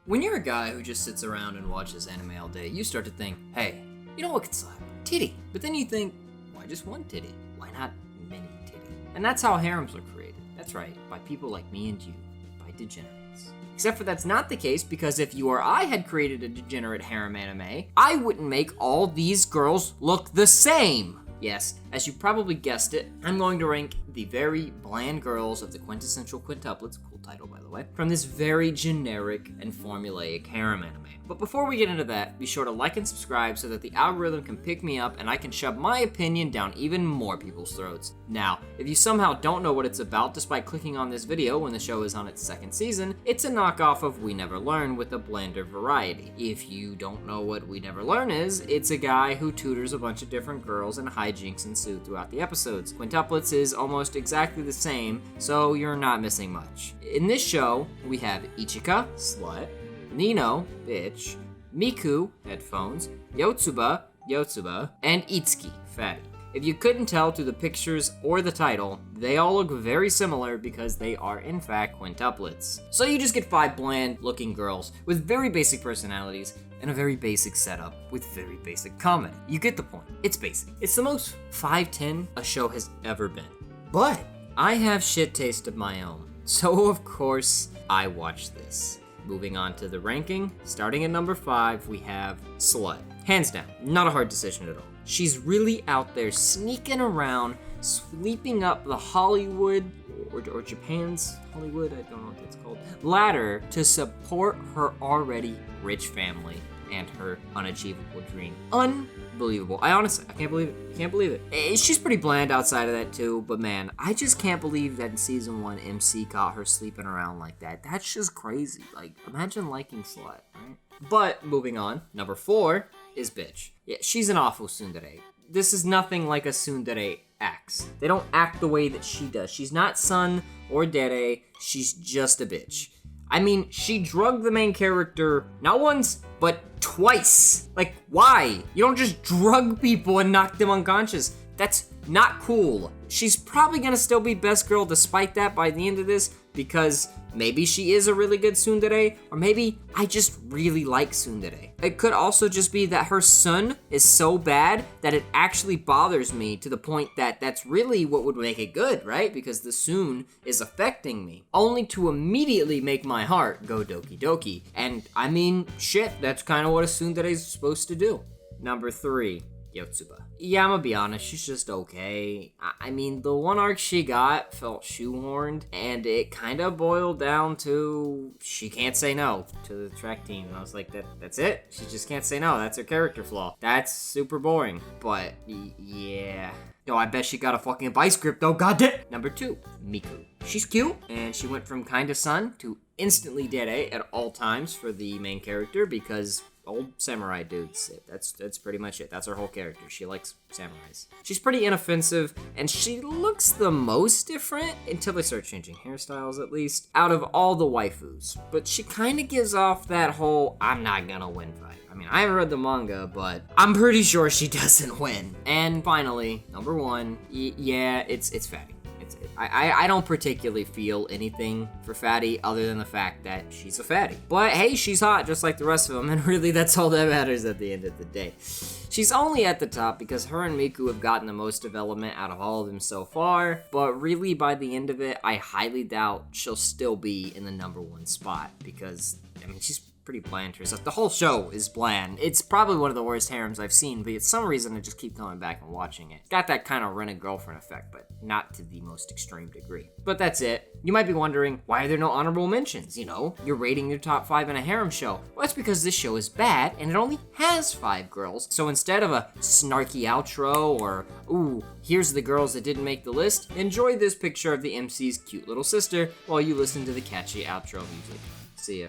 When you're a guy who just sits around and watches anime all day, you start to think, hey, you know what could slap? Titty. But then you think, why just one titty? Why not many titty? And that's how harems were created. That's right, by people like me and you, by degenerates. Except for that's not the case, because if you or I had created a degenerate harem anime, I wouldn't make all these girls look the same. Yes, as you probably guessed it, I'm going to rank the very bland girls of the Quintessential Quintuplets, cool title by the way, from this very generic and formulaic harem anime. But before we get into that, be sure to like and subscribe so that the algorithm can pick me up and I can shove my opinion down even more people's throats. Now, if you somehow don't know what it's about despite clicking on this video when the show is on its second season, it's a knockoff of We Never Learn with a blander variety. If you don't know what We Never Learn is, it's a guy who tutors a bunch of different girls and hijinks ensue throughout the episodes. Quintuplets is almost exactly the same, so you're not missing much. In this show, we have Ichika, slut, Nino, bitch, Miku, headphones, Yotsuba, and Itsuki, fatty. If you couldn't tell through the pictures or the title, they all look very similar because they are in fact quintuplets. So you just get 5 bland looking girls with very basic personalities and a very basic setup with very basic comedy. You get the point. It's basic. It's the most 5'10" a show has ever been. But I have shit taste of my own. So of course, I watched this. Moving on to the ranking, starting at number 5, we have Slut. Hands down, not a hard decision at all. She's really out there sneaking around, sweeping up the Hollywood, or Japan's Hollywood, I don't know what that's called, ladder to support her already rich family and her unachievable dream. Unbelievable. I can't believe it. Can't believe it. She's pretty bland outside of that too, but man, I just can't believe that in season 1, MC caught her sleeping around like that. That's just crazy. Like, imagine liking Slut, right? But, moving on, number 4 is Bitch. Yeah, she's an awful tsundere. This is nothing like a tsundere acts. They don't act the way that she does. She's not Sun or Dere, she's just a bitch. I mean, she drugged the main character not once, but twice. Like, why? You don't just drug people and knock them unconscious. That's not cool. She's probably gonna still be best girl despite that by the end of this, because maybe she is a really good tsundere, or maybe I just really like tsundere. It could also just be that her Sun is so bad that it actually bothers me to the point that that's really what would make it good, right? Because the Sun is affecting me, only to immediately make my heart go doki doki. And I mean, shit, that's kind of what a tsundere is supposed to do. Number 3. Yotsuba. Yeah, I'm gonna be honest, she's just okay. I mean, the one arc she got felt shoehorned, and it kind of boiled down to she can't say no to the track team. And I was like, that's it? She just can't say no. That's her character flaw. That's super boring. But, yeah. Yo, I bet she got a fucking vice grip though, goddamn! Number 2, Miku. She's cute, and she went from kinda Sun to instantly Dere at all times for the main character because old samurai dudes. That's pretty much it. That's her whole character. She likes samurais. She's pretty inoffensive, and she looks the most different until they start changing hairstyles, at least, out of all the waifus. But she kind of gives off that whole I'm not gonna win vibe. I mean, I haven't read the manga, but I'm pretty sure she doesn't win. And finally, number 1, yeah, it's Fatty. I don't particularly feel anything for Fatty other than the fact that she's a fatty. But hey, she's hot just like the rest of them, and really that's all that matters at the end of the day. She's only at the top because her and Miku have gotten the most development out of all of them so far, but really by the end of it, I highly doubt she'll still be in the number 1 spot because, I mean, she's pretty bland herself. The whole show is bland. It's probably one of the worst harems I've seen, but for some reason I just keep going back and watching it. Got that kind of rent-a-girlfriend effect, but not to the most extreme degree. But that's it. You might be wondering, why are there no honorable mentions? You know, you're rating your top 5 in a harem show. Well, that's because this show is bad, and it only has 5 girls. So instead of a snarky outro, or, ooh, here's the girls that didn't make the list, enjoy this picture of the MC's cute little sister while you listen to the catchy outro music. See ya.